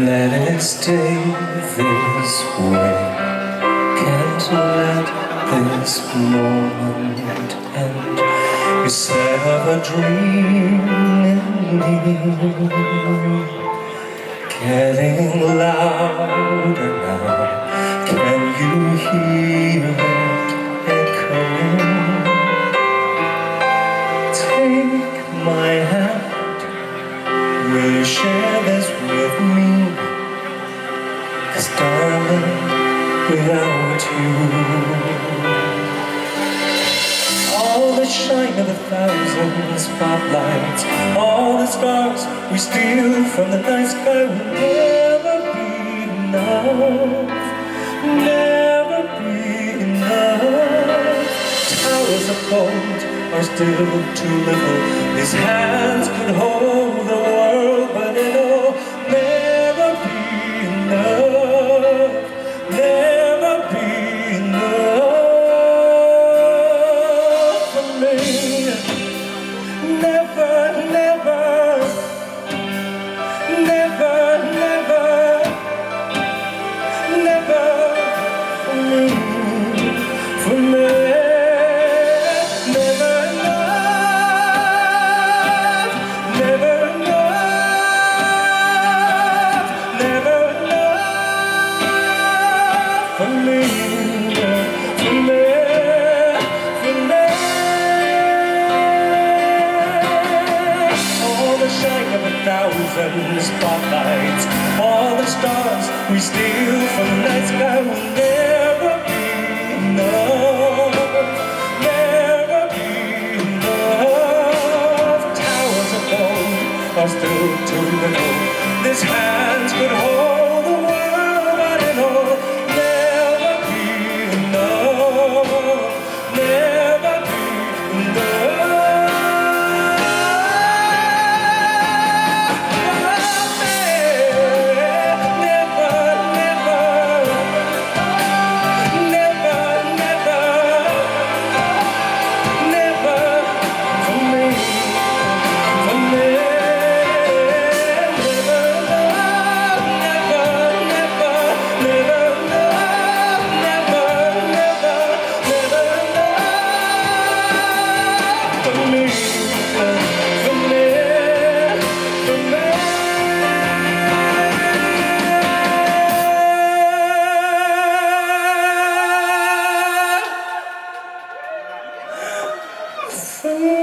Let it stay this way. Can't let this moment end. You set up a dream in me, getting louder now. Can you hear it echoing? Take my hand. Will you share this with me? 'Cause darling, without you, all the shine of 1,000 spotlights, all the stars we steal from the night sky will never be enough, never be enough. Towers of gold are still too little. These hands could hold the world, but it'll never be enough, never be enough for me. Never, never, never, never, never for me, for me. For me, for me, for me. All the shine of 1,000 spotlights, all the stars we steal from the night sky will never be enough, never be enough. Towers of gold are still too little. This hands could hold the world, but it'll never be enough, never be enough for me. Never, never, never, never, never for me, for me. For me.